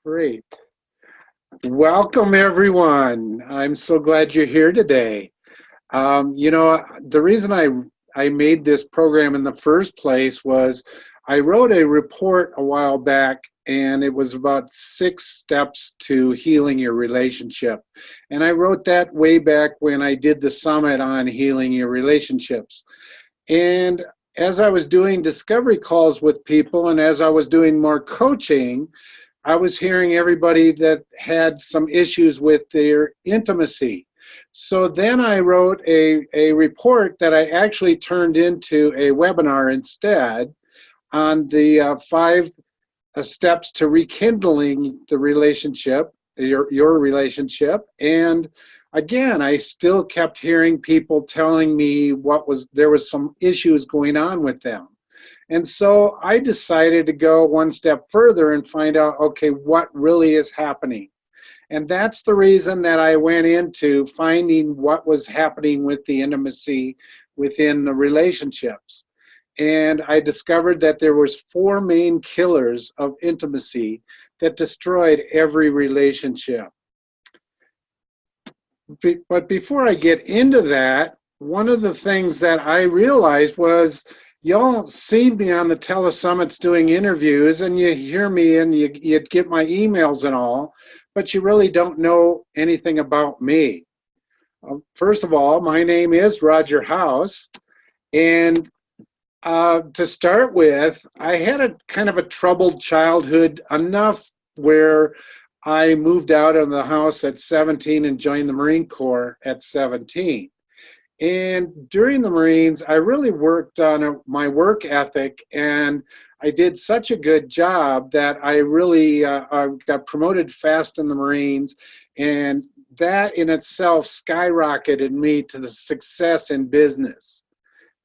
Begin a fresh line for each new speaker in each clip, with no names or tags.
Great. Welcome, everyone. I'm so glad you're here today. The reason I made this program in the first place was I wrote a report a while back, and it was about 6 steps to healing your relationship. And I wrote that way back when I did the summit on healing your relationships. And as I was doing discovery calls with people, and as I was doing more coaching, I was hearing everybody that had some issues with their intimacy. So then I wrote a report that I actually turned into a webinar instead on the 5 steps to rekindling the relationship, your relationship. And again, I still kept hearing people telling me there was some issues going on with them. And so I decided to go one step further and find out, okay, what really is happening? And that's the reason that I went into finding what was happening with the intimacy within the relationships. And I discovered that there was 4 main killers of intimacy that destroyed every relationship. But before I get into that, one of the things that I realized was, y'all see me on the telesummits doing interviews, and you hear me and you get my emails and all, but you really don't know anything about me. First of all, my name is Roger House, and to start with, I had a kind of a troubled childhood, enough where I moved out of the house at 17 and joined the Marine Corps at 17. And during the Marines, I really worked on my work ethic, and I did such a good job that I really got promoted fast in the Marines, and that in itself skyrocketed me to the success in business.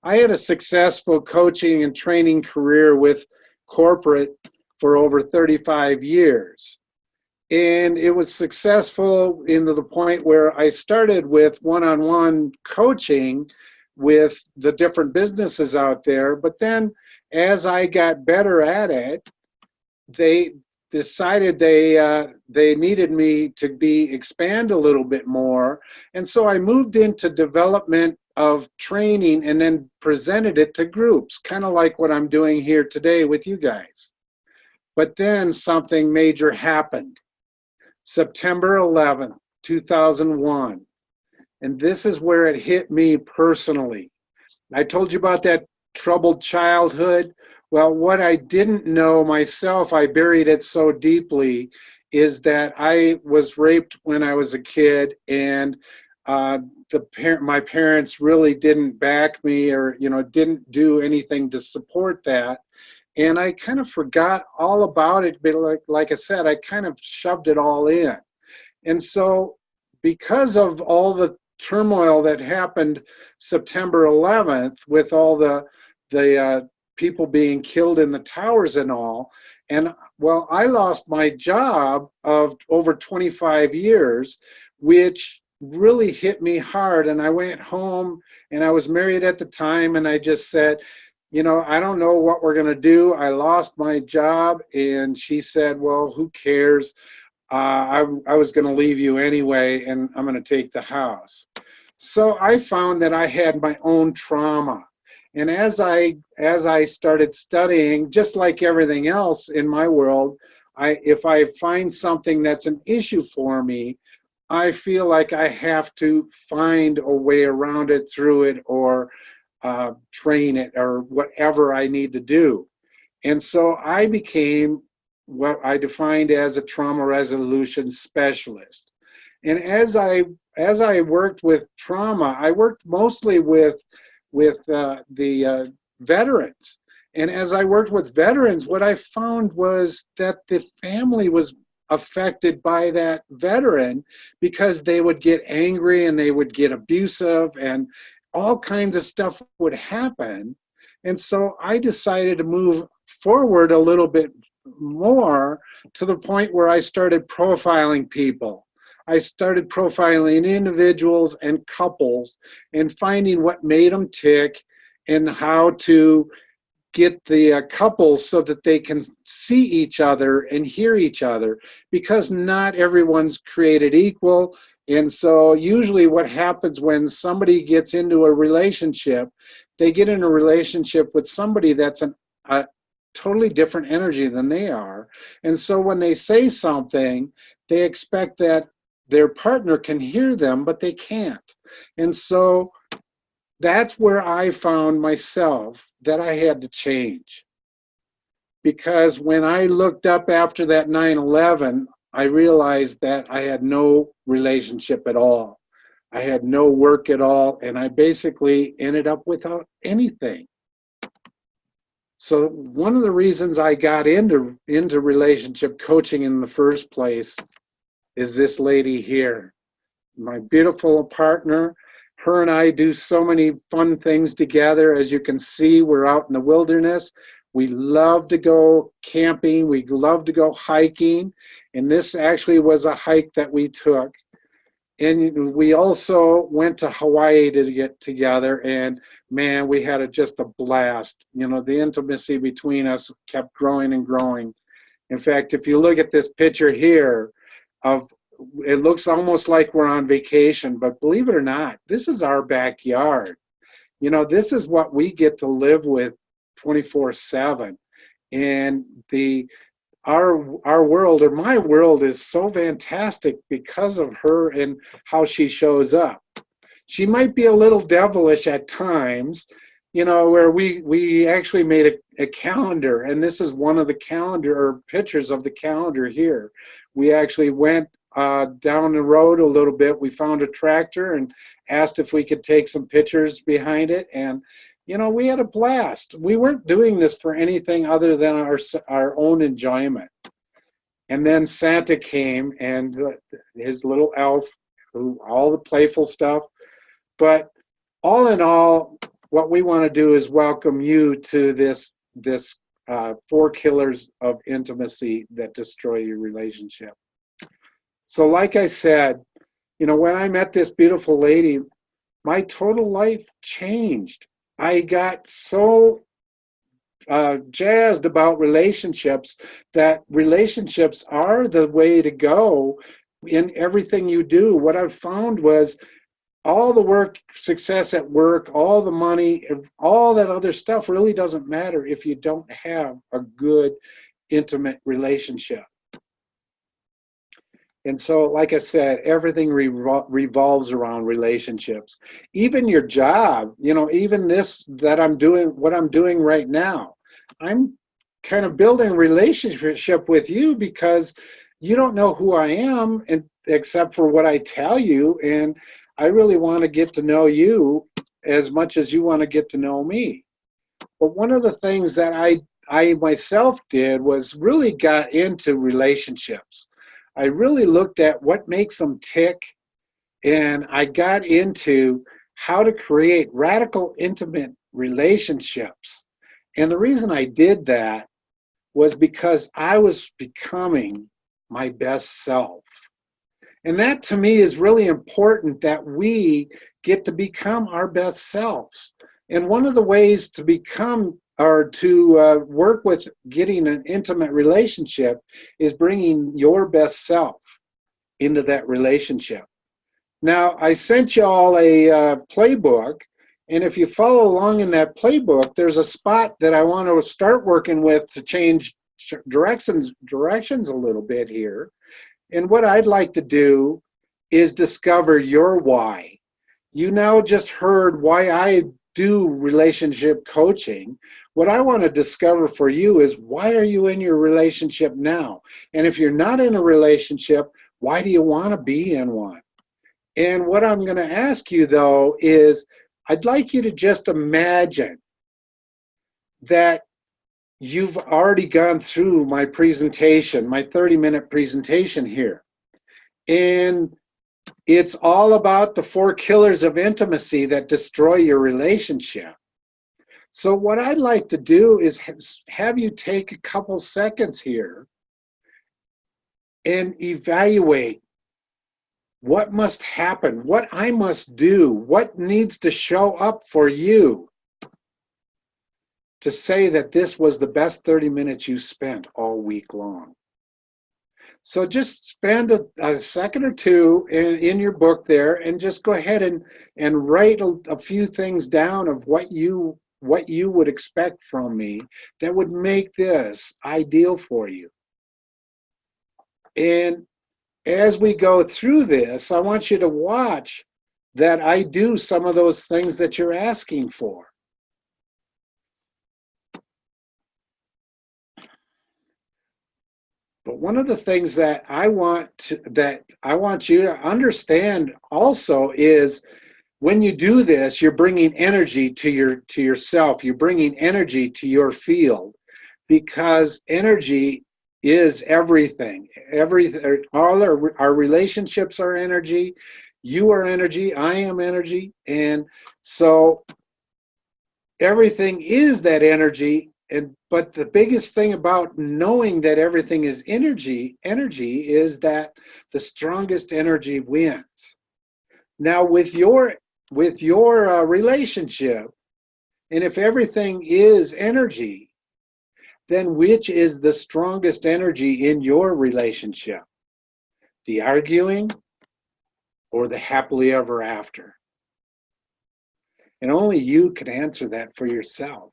I had a successful coaching and training career with corporate for over 35 years. And it was successful into the point where I started with one-on-one coaching with the different businesses out there. But then as I got better at it, they decided they needed me to expand a little bit more. And so I moved into development of training and then presented it to groups, kind of like what I'm doing here today with you guys. But then something major happened. September 11th, 2001. And this is where it hit me personally. I told you about that troubled childhood. Well, what I didn't know myself, I buried it so deeply, is that I was raped when I was a kid, and my parents really didn't back me, or didn't do anything to support that. And I kind of forgot all about it, but like I said, I kind of shoved it all in. And so because of all the turmoil that happened September 11th, with all the people being killed in the towers and all, and well, I lost my job of over 25 years, which really hit me hard. And I went home, and I was married at the time, and I just said, I don't know what we're going to do. I lost my job. And she said, well, who cares? I was going to leave you anyway, and I'm going to take the house. So I found that I had my own trauma. And as I started studying, just like everything else in my world, if I find something that's an issue for me, I feel like I have to find a way around it, through it, or train it, or whatever I need to do. And so I became what I defined as a trauma resolution specialist. And as I worked with trauma, I worked mostly with the veterans. And as I worked with veterans, what I found was that the family was affected by that veteran, because they would get angry and they would get abusive, and all kinds of stuff would happen. And so I decided to move forward a little bit more, to the point where I started profiling people. I started profiling individuals and couples, and finding what made them tick, and how to get the couples so that they can see each other and hear each other, because not everyone's created equal. And so usually what happens when somebody gets into a relationship, they get in a relationship with somebody that's a totally different energy than they are. And so when they say something, they expect that their partner can hear them, but they can't. And so that's where I found myself that I had to change. Because when I looked up after that 9/11, I realized that I had no relationship at all. I had no work at all, and I basically ended up without anything. So one of the reasons I got into relationship coaching in the first place is this lady here, my beautiful partner. Her and I do so many fun things together. As you can see, we're out in the wilderness. We love to go camping. We love to go hiking. And this actually was a hike that we took. And we also went to Hawaii to get together. And man, we had just a blast. You know, the intimacy between us kept growing and growing. In fact, if you look at this picture here of, it looks almost like we're on vacation, but believe it or not, this is our backyard. You know, this is what we get to live with 24/7. And our world, or my world, is so fantastic because of her and how she shows up. She might be a little devilish at times, you know, where we actually made a calendar, and this is one of the calendar or pictures of the calendar here. We actually went down the road a little bit. We found a tractor and asked if we could take some pictures behind it, and you know, we had a blast. We weren't doing this for anything other than our own enjoyment. And then Santa came, and his little elf, all the playful stuff. But all in all, what we want to do is welcome you to this 4 killers of intimacy that destroy your relationship. So like I said, you know, when I met this beautiful lady, my total life changed. I got so jazzed about relationships, that relationships are the way to go in everything you do. What I've found was all the work, success at work, all the money, all that other stuff really doesn't matter if you don't have a good, intimate relationship. And so, like I said, everything revolves around relationships. Even your job, you know, even this that I'm doing, what I'm doing right now, I'm kind of building a relationship with you because you don't know who I am, and except for what I tell you. And I really want to get to know you as much as you want to get to know me. But one of the things that I myself did was really got into relationships. I really looked at what makes them tick, and I got into how to create radical, intimate relationships. And the reason I did that was because I was becoming my best self. And that to me is really important, that we get to become our best selves. And one of the ways to become or to work with getting an intimate relationship is bringing your best self into that relationship. Now, I sent you all a playbook, and if you follow along in that playbook, there's a spot that I want to start working with to change directions a little bit here. And what I'd like to do is discover your why. You now just heard why I do relationship coaching. What I want to discover for you is, why are you in your relationship now? And if you're not in a relationship, why do you want to be in one? And what I'm going to ask you, though, is I'd like you to just imagine that you've already gone through my presentation, my 30-minute presentation here. And it's all about the 4 killers of intimacy that destroy your relationship. So what I'd like to do is have you take a couple seconds here and evaluate what must happen, what I must do, what needs to show up for you to say that this was the best 30 minutes you spent all week long. So just spend a second or two in your book there and just go ahead and write a few things down of what you would expect from me that would make this ideal for you. And as we go through this, I want you to watch that I do some of those things that you're asking for. But one of the things that I want you to understand also is when you do this, you're bringing energy to yourself. You're bringing energy to your field, because energy is everything. All our relationships are energy. You are energy. I am energy, and so everything is that energy. But the biggest thing about knowing that everything is energy is that the strongest energy wins. Now with your relationship, and if everything is energy, then which is the strongest energy in your relationship? The arguing or the happily ever after? And only you can answer that for yourself.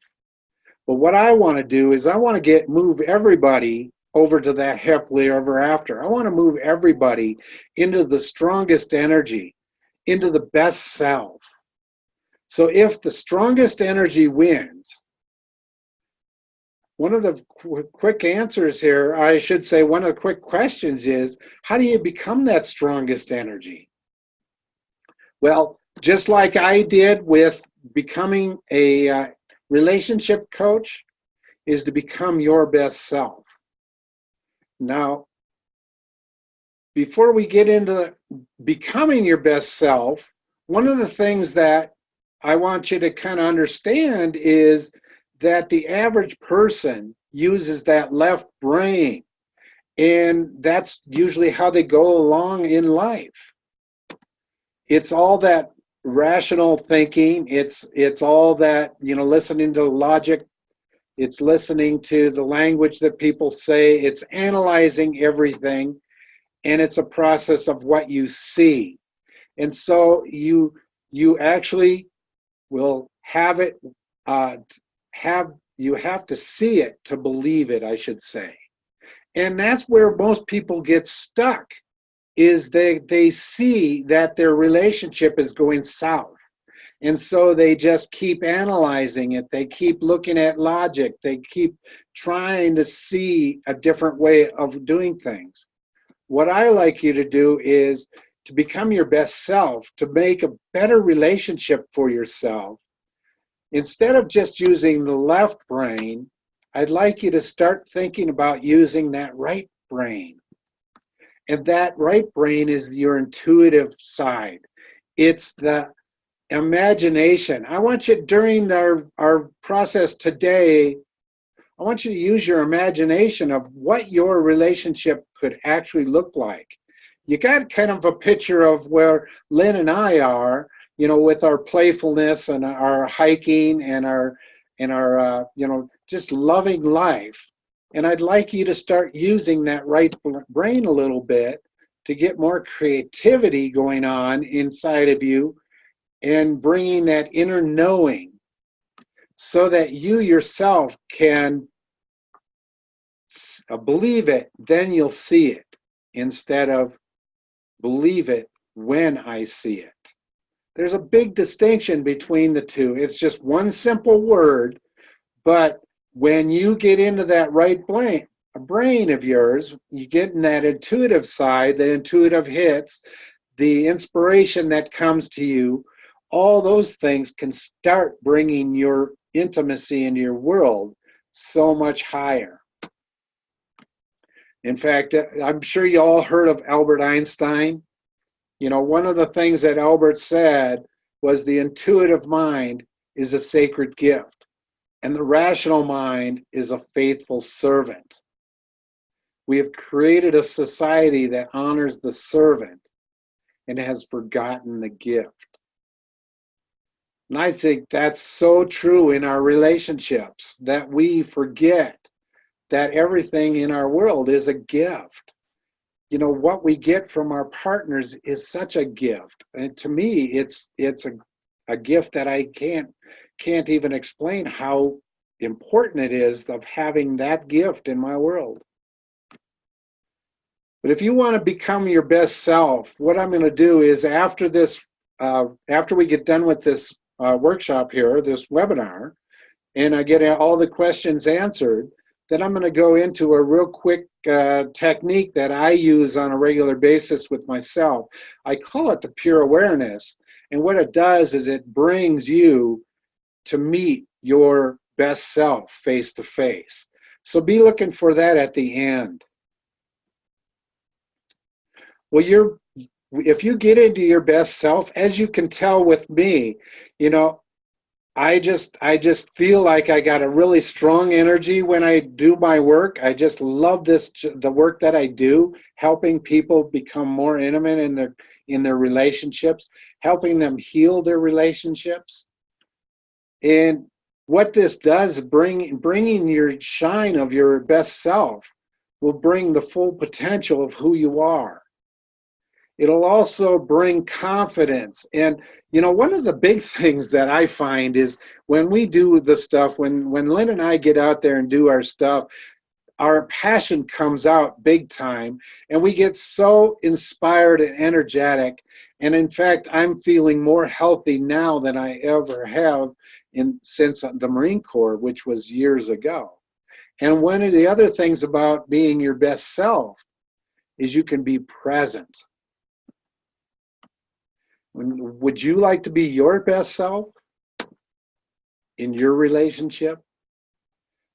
But what I want to do is I want to move everybody over to that happily ever after. I want to move everybody into the strongest energy, into the best self. So if the strongest energy wins, one of the quick answers here, I should say, one of the quick questions is, how do you become that strongest energy? Well, just like I did with becoming a relationship coach, is to become your best self. Now, before we get into becoming your best self, one of the things that I want you to kind of understand is that the average person uses that left brain, and that's usually how they go along in life. It's all that rational thinking. It's all that, listening to logic. It's listening to the language that people say. It's analyzing everything, and it's a process of what you see. And so you actually will have it. You have to see it to believe it, I should say. And that's where most people get stuck, is they see that their relationship is going south. And so they just keep analyzing it. They keep looking at logic. They keep trying to see a different way of doing things. What I like you to do is to become your best self, to make a better relationship for yourself. Instead of just using the left brain, I'd like you to start thinking about using that right brain. And that right brain is your intuitive side. It's the imagination. I want you, during our process today, I want you to use your imagination of what your relationship could actually look like. You got kind of a picture of where Lynn and I are, with our playfulness and our hiking and our just loving life. And I'd like you to start using that right brain a little bit to get more creativity going on inside of you and bringing that inner knowing, so that you yourself can believe it, then you'll see it, instead of believe it when I see it. There's a big distinction between the two. It's just one simple word, but when you get into that right brain of yours, you get in that intuitive side, the intuitive hits, the inspiration that comes to you, all those things can start bringing your intimacy into your world so much higher. In fact, I'm sure you all heard of Albert Einstein. One of the things that Albert said was the intuitive mind is a sacred gift, and the rational mind is a faithful servant. We have created a society that honors the servant and has forgotten the gift. And I think that's so true in our relationships, that we forget that everything in our world is a gift. You know, what we get from our partners is such a gift. And to me, it's a gift that I can't even explain how important it is of having that gift in my world. But if you want to become your best self, what I'm going to do is after this, after we get done with this workshop here, this webinar, and I get all the questions answered, then I'm going to go into a real quick technique that I use on a regular basis with myself. I call it the pure awareness. And what it does is it brings you to meet your best self face to face. So be looking for that at the end. Well, if you get into your best self, as you can tell with me, you know, I just feel like I got a really strong energy when I do my work. I just love the work that I do, helping people become more intimate in their relationships, helping them heal their relationships. And what this does, bringing your shine of your best self will bring the full potential of who you are. It'll also bring confidence. And, you know, one of the big things that I find is when we do the stuff, when Lynn and I get out there and do our stuff, our passion comes out big time, and we get so inspired and energetic. And in fact, I'm feeling more healthy now than I ever have since the Marine Corps, which was years ago. And one of the other things about being your best self is you can be present. Would you like to be your best self in your relationship?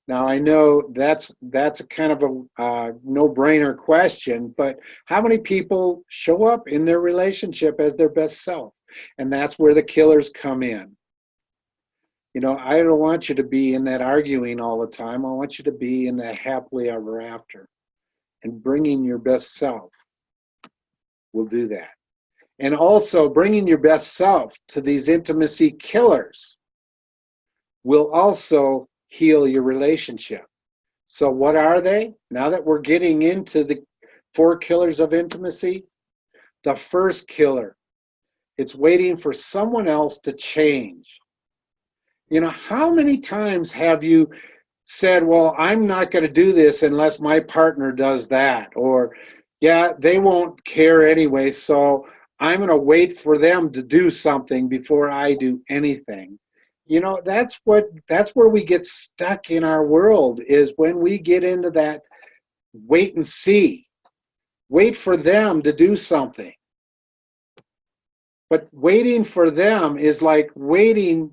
Now, I know that's a kind of a no-brainer question, but how many people show up in their relationship as their best self? And that's where the killers come in. You know, I don't want you to be in that arguing all the time. I want you to be in that happily ever after. And bringing your best self will do that. And also bringing your best self to these intimacy killers will also heal your relationship. So what are they? Now that we're getting into the 4 killers of intimacy, the first killer, it's waiting for someone else to change. You know, how many times have you said, well, I'm not going to do this unless my partner does that? Or, yeah, they won't care anyway, so I'm going to wait for them to do something before I do anything. You know, that's where we get stuck in our world, is when we get into that wait and see. Wait for them to do something. But waiting for them is like waiting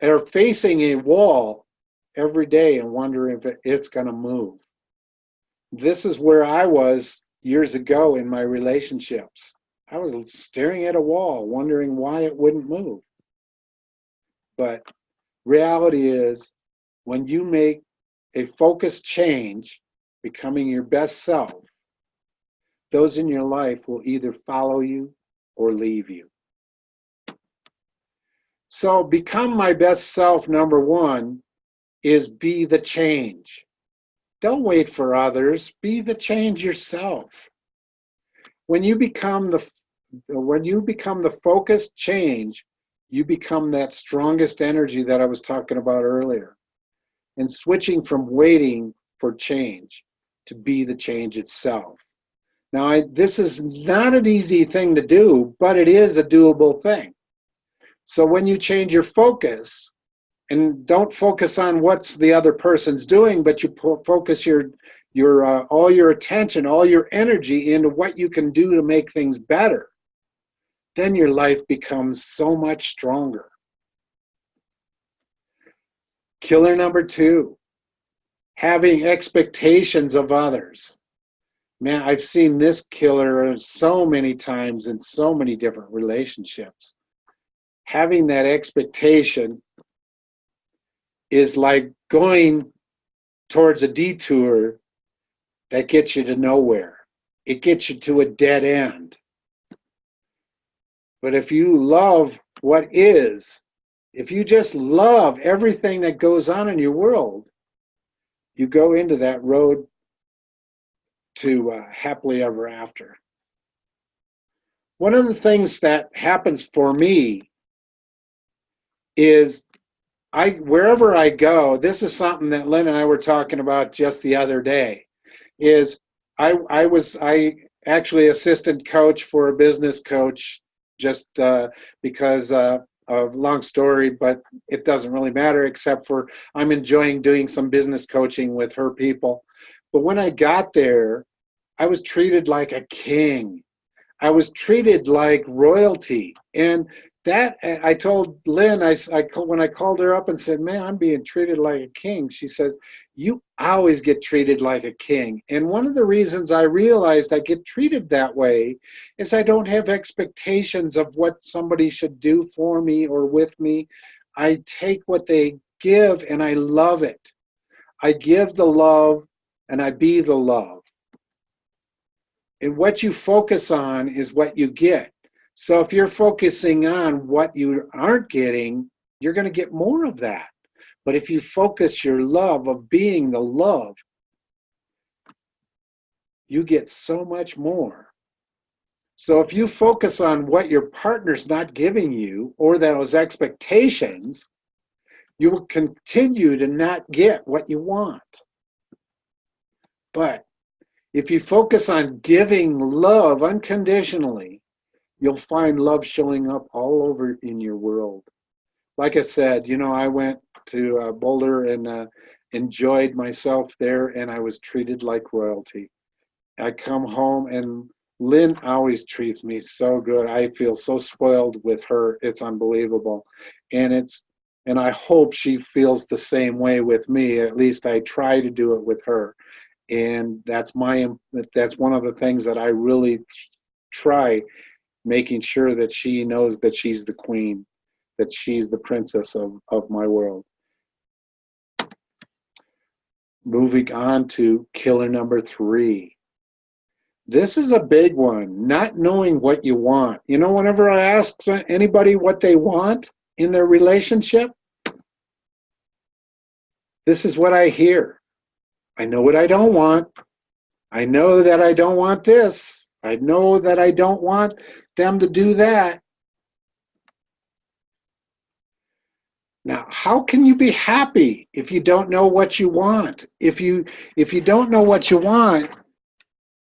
or facing a wall every day and wondering if it's going to move. This is where I was years ago in my relationships. I was staring at a wall, wondering why it wouldn't move. But reality is, when you make a focused change, becoming your best self, those in your life will either follow you or leave you. So become my best self, number 1, is be the change. Don't wait for others. Be the change yourself. When you become the focused change, you become that strongest energy that I was talking about earlier. And switching from waiting for change to be the change itself. Now, this is not an easy thing to do, but it is a doable thing. So when you change your focus, and don't focus on what's the other person's doing, but you focus your all your attention, all your energy into what you can do to make things better, then your life becomes so much stronger. Killer number 2, having expectations of others. Man, I've seen this killer so many times in so many different relationships. Having that expectation is like going towards a detour that gets you to nowhere. It gets you to a dead end. But if you love what is, If you just love everything that goes on in your world, you go into that road to happily ever after. One of the things that happens for me is wherever I go, this is something that Lynn and I were talking about just the other day, is I actually assistant coach for a business coach just because of long story, but it doesn't really matter except for I'm enjoying doing some business coaching with her people. But when I got there, I was treated like a king. I was treated like royalty. And that, I told Lynn, when I called her up and said, man, I'm being treated like a king, she says, you always get treated like a king. And one of the reasons I realized I get treated that way is I don't have expectations of what somebody should do for me or with me. I take what they give and I love it. I give the love and I be the love. And what you focus on is what you get. So if you're focusing on what you aren't getting, you're going to get more of that. But if you focus your love of being the love, you get so much more. So if you focus on what your partner's not giving you or those expectations, you will continue to not get what you want. But if you focus on giving love unconditionally, you'll find love showing up all over in your world. Like I said, I went to Boulder and enjoyed myself there, and I was treated like royalty. I come home, and Lynn always treats me so good. I feel so spoiled with her. It's unbelievable. And I hope she feels the same way with me. At least I try to do it with her. And that's one of the things that I really try, making sure that she knows that she's the queen, that she's the princess of my world. Moving on to killer number 3. This is a big one, not knowing what you want. Whenever I ask anybody what they want in their relationship, this is what I hear. I know what I don't want. I know that I don't want this. I know that I don't want them to do that. Now, how can you be happy if you don't know what you want? If you don't know what you want,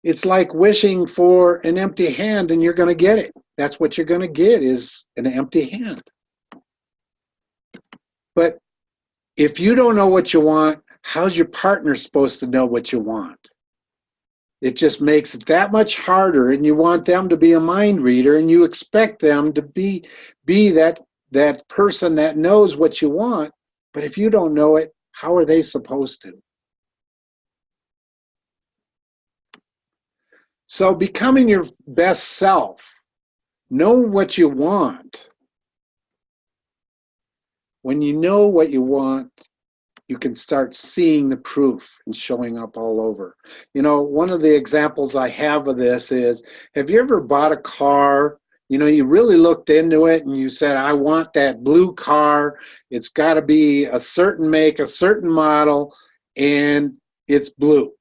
it's like wishing for an empty hand and you're going to get it. That's what you're going to get, is an empty hand. But if you don't know what you want, how's your partner supposed to know what you want? It just makes it that much harder, and you want them to be a mind reader, and you expect them to be that person that knows what you want. But if you don't know it, how are they supposed to? So becoming your best self, know what you want. When you know what you want, you can start seeing the proof and showing up all over. One of the examples I have of this is, have you ever bought a car? You really looked into it and you said, I want that blue car. It's got to be a certain make, a certain model, and it's blue.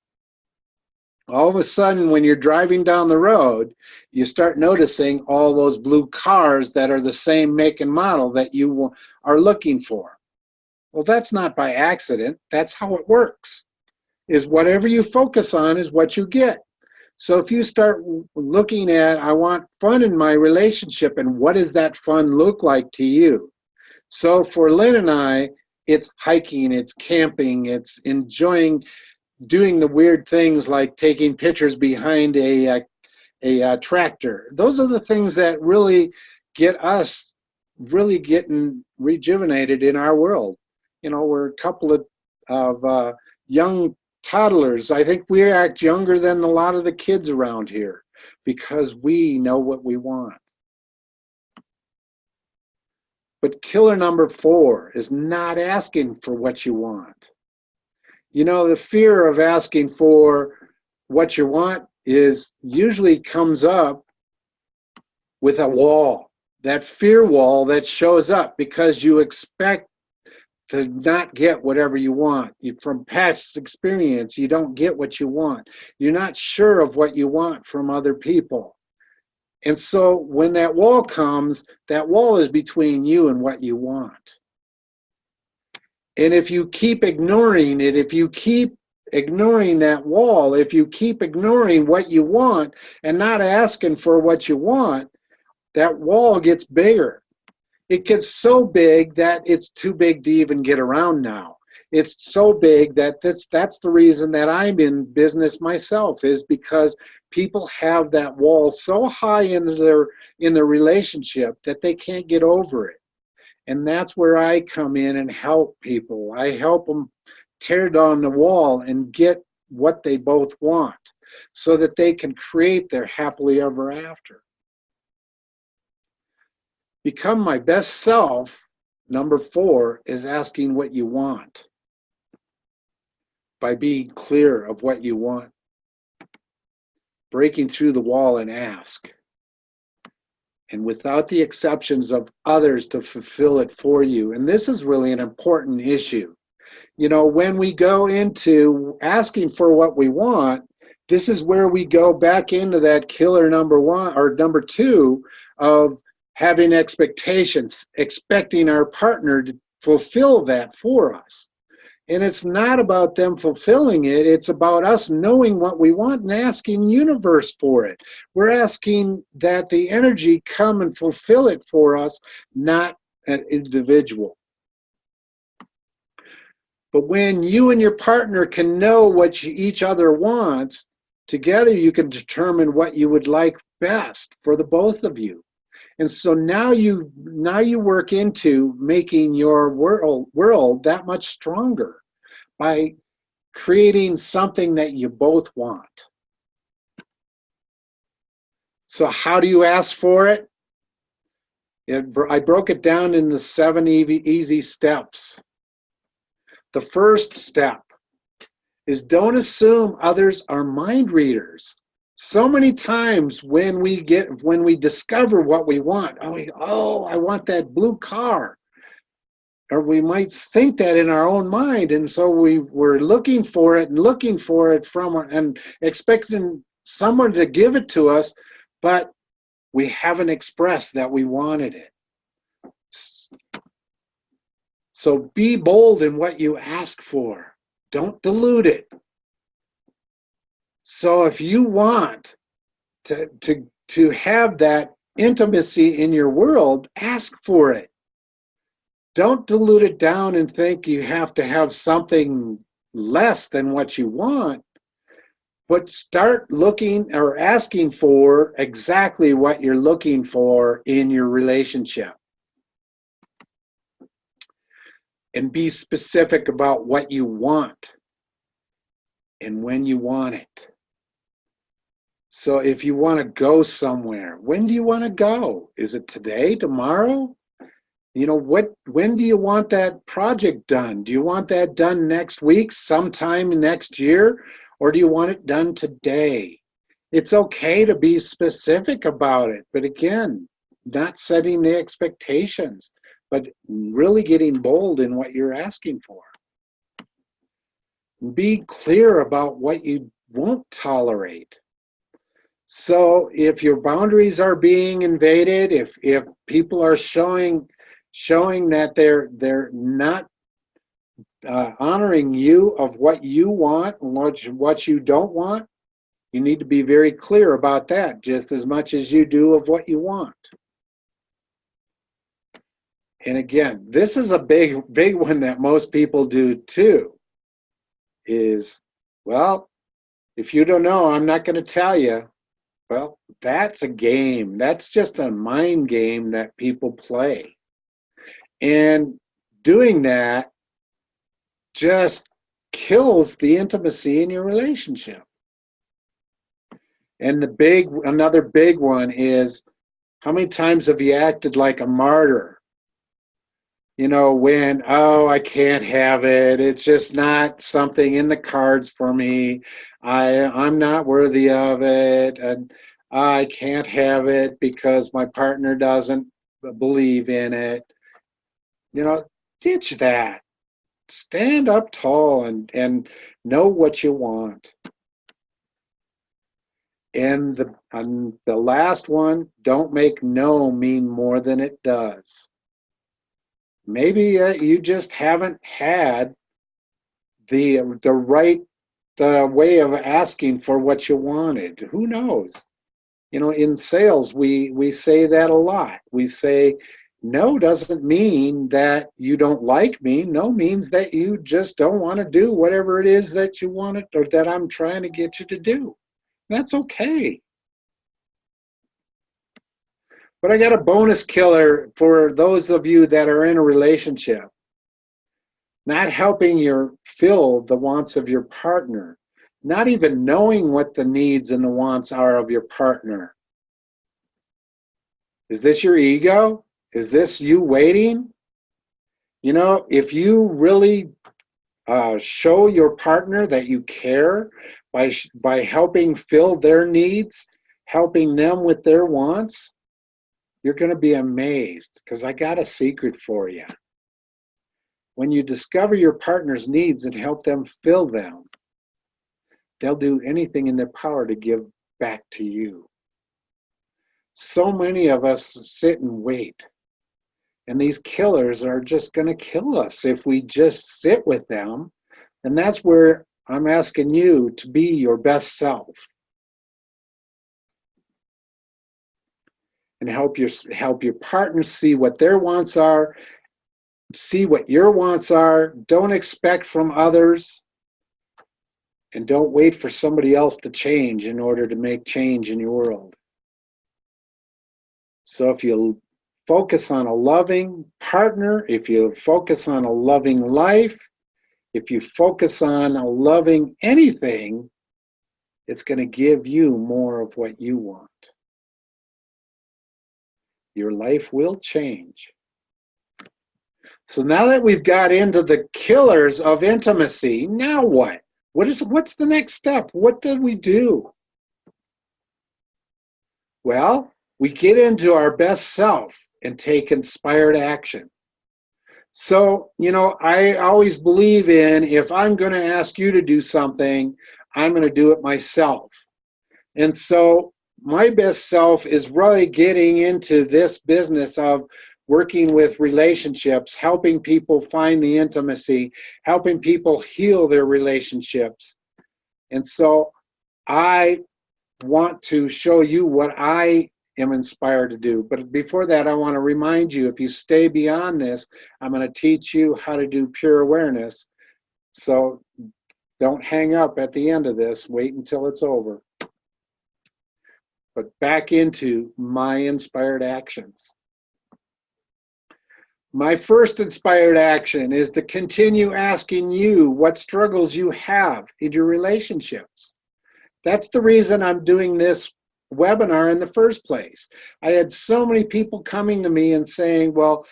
All of a sudden, when you're driving down the road, you start noticing all those blue cars that are the same make and model that you are looking for. Well, that's not by accident. That's how it works, is whatever you focus on is what you get. So if you start looking at, I want fun in my relationship, and what does that fun look like to you? So for Lynn and I, it's hiking, it's camping, it's enjoying doing the weird things like taking pictures behind a tractor. Those are the things that really get us really getting rejuvenated in our world. We're a couple of young toddlers. I think we act younger than a lot of the kids around here because we know what we want. But killer number 4 is not asking for what you want. The fear of asking for what you want usually comes up with a wall. that fear wall that shows up because you expect to not get whatever you want. From past experience, you don't get what you want. You're not sure of what you want from other people. And so when that wall comes, that wall is between you and what you want. And if you keep ignoring it, if you keep ignoring that wall, if you keep ignoring what you want and not asking for what you want, that wall gets bigger. It gets so big that it's too big to even get around now. It's so big that that's the reason that I'm in business myself, is because people have that wall so high in their relationship that they can't get over it. And that's where I come in and help people. I help them tear down the wall and get what they both want so that they can create their happily ever after. Become my best self, number 4, is asking what you want. By being clear of what you want. Breaking through the wall and ask. And without the exceptions of others to fulfill it for you. And this is really an important issue. You know, when we go into asking for what we want, this is where we go back into that killer number 1 or number 2 of having expectations, expecting our partner to fulfill that for us. And it's not about them fulfilling it, it's about us knowing what we want and asking the universe for it. We're asking that the energy come and fulfill it for us, not an individual. But when you and your partner can know what each other wants, together you can determine what you would like best for the both of you. And so now you work into making your world that much stronger by creating something that you both want. So how do you ask for it? I broke it down into 7 easy steps. The first step is don't assume others are mind readers. So many times when we discover what we want, oh, I want that blue car. Or we might think that in our own mind, and so we're looking for it and expecting someone to give it to us, but we haven't expressed that we wanted it. So be bold in what you ask for. Don't dilute it. So if you want to have that intimacy in your world, ask for it. Don't dilute it down and think you have to have something less than what you want, but start looking or asking for exactly what you're looking for in your relationship. And be specific about what you want and when you want it. So if you want to go somewhere, when do you want to go? Is it today, tomorrow? You know, when do you want that project done? Do you want that done next week, sometime next year, or do you want it done today? It's okay to be specific about it, but again, not setting the expectations, but really getting bold in what you're asking for. Be clear about what you won't tolerate. So if your boundaries are being invaded, if people are showing that they're not honoring you of what you want and what you don't want, you need to be very clear about that just as much as you do of what you want. And again, this is a big one that most people do too, is, well, if you don't know, I'm not going to tell you. Well, that's a game. That's just a mind game that people play. And doing that just kills the intimacy in your relationship. And another big one is, how many times have you acted like a martyr? You know, when, oh, I can't have it. It's just not something in the cards for me. I'm not worthy of it. And I can't have it because my partner doesn't. believe in it. You know, ditch that. Stand up tall and know what you want. And the last one, don't make no mean more than it does. Maybe you just haven't had the right way of asking for what you wanted. Who knows? You know, in sales, we say that a lot. We say, no doesn't mean that you don't like me. No means that you just don't want to do whatever it is that you want it or that I'm trying to get you to do. That's okay. But I got a bonus killer for those of you that are in a relationship. Not helping you fill the wants of your partner. Not even knowing what the needs and the wants are of your partner. Is this your ego? Is this you waiting? You know, if you really show your partner that you care by helping fill their needs, helping them with their wants, you're going to be amazed, because I got a secret for you. When you discover your partner's needs and help them fill them, they'll do anything in their power to give back to you. So many of us sit and wait. And these killers are just going to kill us if we just sit with them. And that's where I'm asking you to be your best self. And help your partner see what their wants are, see what your wants are. Don't expect from others. And don't wait for somebody else to change in order to make change in your world. So if you focus on a loving partner, if you focus on a loving life, if you focus on a loving anything, it's going to give you more of what you want. Your life will change. So now that we've got into the killers of intimacy, now what? What's the next step? What did we do? Well, we get into our best self and take inspired action. So, you know, I always believe in, if I'm going to ask you to do something, I'm going to do it myself. And so my best self is really getting into this business of working with relationships, helping people find the intimacy, helping people heal their relationships. And so I want to show you what I am inspired to do. But before that, I want to remind you, if you stay beyond this, I'm going to teach you how to do pure awareness. So don't hang up at the end of this. Wait until it's over. But back into my inspired actions. My first inspired action is to continue asking you what struggles you have in your relationships. That's the reason I'm doing this webinar in the first place. I had so many people coming to me and saying, well,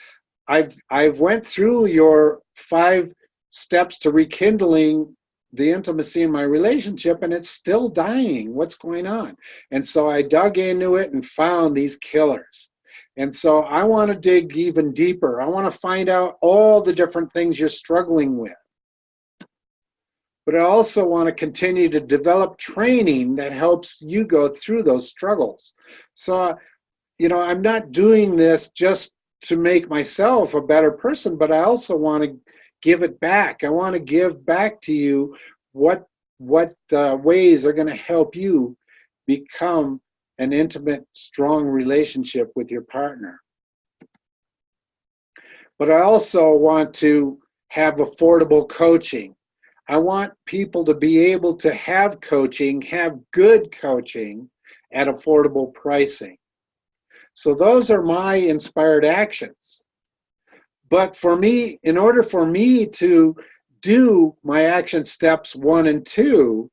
I've went through your 5 steps to rekindling the intimacy in my relationship and it's still dying. What's going on? And so I dug into it and found these killers. And so I want to dig even deeper. I want to find out all the different things you're struggling with. But I also want to continue to develop training that helps you go through those struggles. So, you know, I'm not doing this just to make myself a better person, but I also want to give it back. I want to give back to you what ways are going to help you become an intimate, strong relationship with your partner. But I also want to have affordable coaching. I want people to be able to have coaching, have good coaching at affordable pricing. So those are my inspired actions. But for me, in order for me to do my action steps 1 and 2,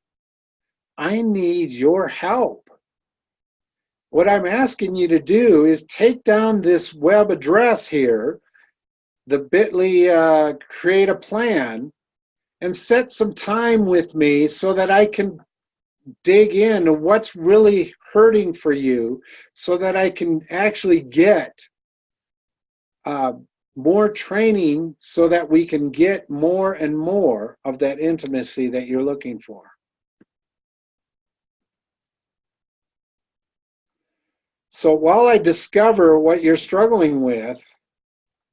I need your help. What I'm asking you to do is take down this web address here, the bit.ly create a plan, and set some time with me so that I can dig into what's really hurting for you, so that I can actually get uh, more training so that we can get more and more of that intimacy that you're looking for. So while I discover what you're struggling with,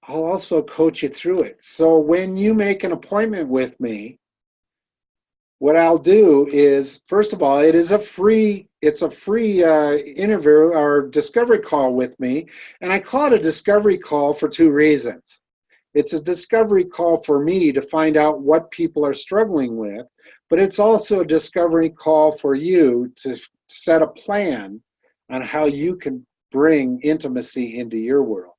I'll also coach you through it. So when you make an appointment with me, what I'll do is, first of all, it's a free interview or discovery call with me, and I call it a discovery call for two reasons. It's a discovery call for me to find out what people are struggling with, but it's also a discovery call for you to set a plan on how you can bring intimacy into your world.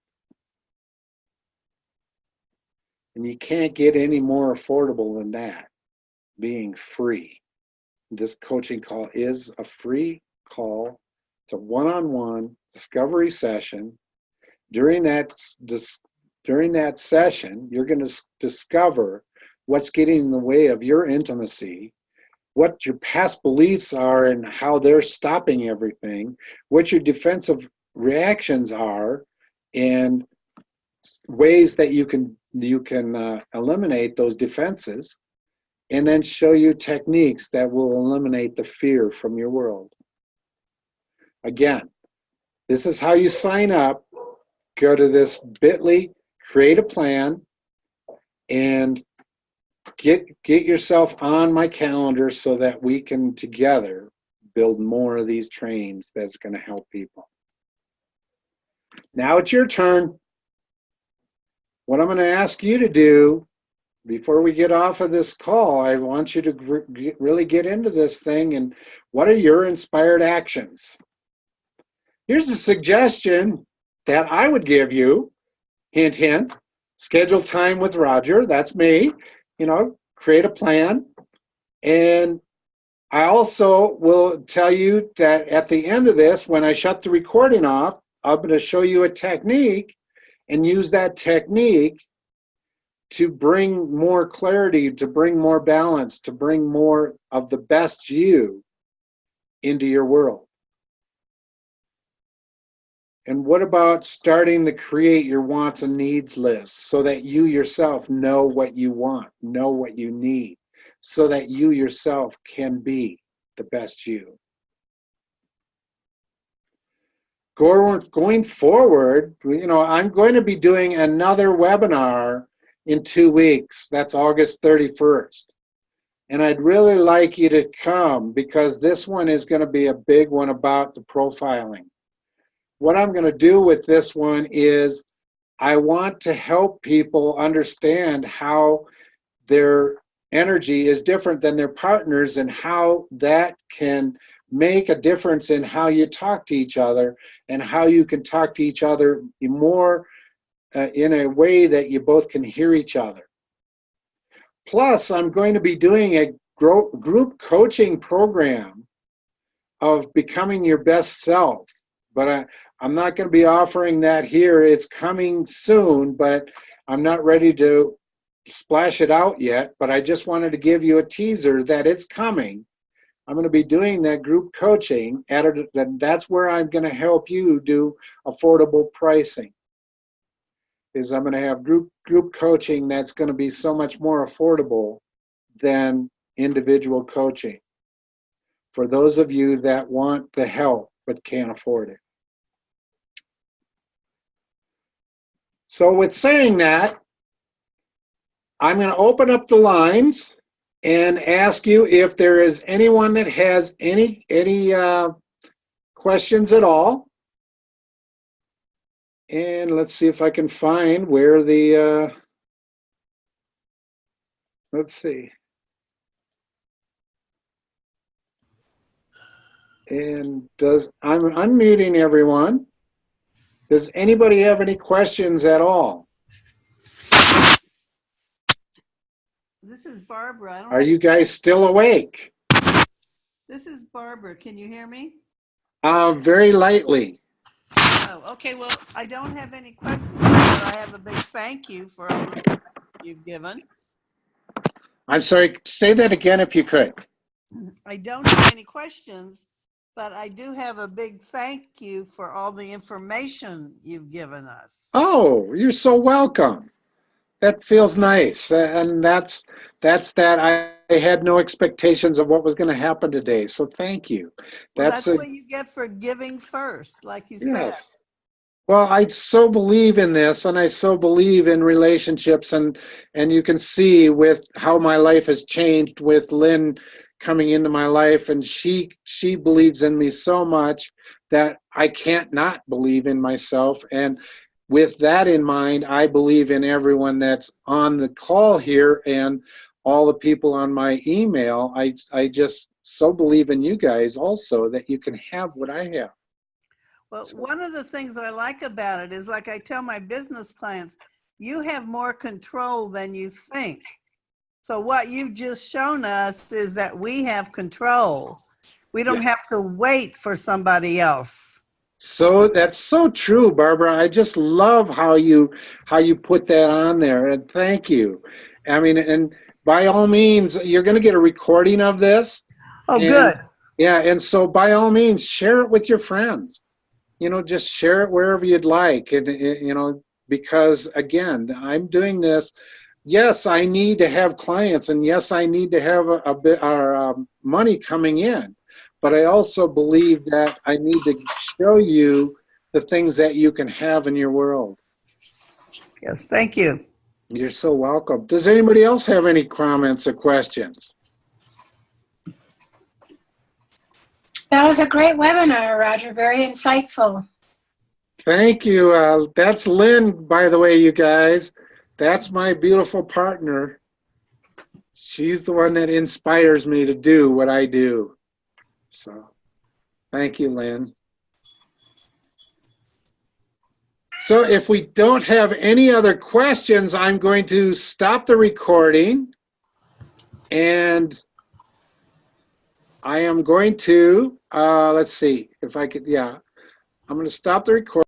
And you can't get any more affordable than that, being free. This coaching call is a free call. It's a one-on-one discovery session. During that session, you're going to discover what's getting in the way of your intimacy, what your past beliefs are and how they're stopping everything, what your defensive reactions are, and ways that you can eliminate those defenses, and then show you techniques that will eliminate the fear from your world. Again, this is how you sign up. Go to this bit.ly, create a plan, and get yourself on my calendar so that we can together build more of these trainings that's going to help people. Now it's your turn. What I'm going to ask you to do before we get off of this call, I want you to really get into this thing, and what are your inspired actions? Here's a suggestion that I would give you. Hint, hint. Schedule time with Roger. That's me. You know, create a plan. And I also will tell you that at the end of this, when I shut the recording off, I'm going to show you a technique and use that technique to bring more clarity, to bring more balance, to bring more of the best you into your world. And what about starting to create your wants and needs list so that you yourself know what you want, know what you need, so that you yourself can be the best you? Going forward, you know, I'm going to be doing another webinar in 2 weeks. That's August 31st. And I'd really like you to come, because this one is going to be a big one about the profiling. What I'm going to do with this one is I want to help people understand how their energy is different than their partners and how that can make a difference in how you talk to each other and how you can talk to each other more in a way that you both can hear each other. Plus, I'm going to be doing a group coaching program of becoming your best self, but I'm not going to be offering that here. It's coming soon, but I'm not ready to splash it out yet, but I just wanted to give you a teaser that it's coming. I'm going to be doing that group coaching, and that's where I'm going to help you do affordable pricing. I'm going to have group coaching that's going to be so much more affordable than individual coaching for those of you that want the help but can't afford it. So with saying that, I'm going to open up the lines and ask you if there is anyone that has any questions at all. And let's see if I can find where the, let's see. And I'm unmuting everyone. Does anybody have any questions at all?
This is Barbara.
Are you guys still awake?
This is Barbara. Can you hear me?
Very lightly.
Oh, okay. Well, I don't have any questions, but I have a big thank you for all the time you've given.
I'm sorry, say that again if you could.
I don't have any questions, but I do have a big thank you for all the information you've given us.
Oh, you're so welcome. That feels nice. And that's that. I had no expectations of what was going to happen today. So thank you.
Well,
That's
that's
a
what you get for giving first, like you said.
yes. Well, I so believe in this, and I so believe in relationships, and you can see with how my life has changed with Lynn coming into my life, and she believes in me so much that I can't not believe in myself. And with that in mind, I believe in everyone that's on the call here and all the people on my email. I just so believe in you guys also that you can have what I have.
Well,
So,
one of the things I like about it is, like I tell my business clients, you have more control than you think. So what you've just shown us is that we have control. We don't
yeah.
have to wait for somebody else.
So that's so true, Barbara. I just love how you put that on there, and thank you. I mean, and by all means, you're going to get a recording of this,
Oh,
and
good.
yeah, and so by all means, share it with your friends. You know, just share it wherever you'd like, and you know, because again, I'm doing this. Yes, I need to have clients, and yes, I need to have a bit our money coming in. But I also believe that I need to show you the things that you can have in your world.
Yes, thank you.
You're so welcome. Does anybody else have any comments or questions?
That was a great webinar, Roger. Very insightful.
Thank you. That's Lynn, by the way, you guys. That's my beautiful partner. She's the one that inspires me to do what I do. So thank you, Lynn. So if we don't have any other questions, I'm going to stop the recording, and I am going to, let's see if I could, yeah, I'm going to stop the recording.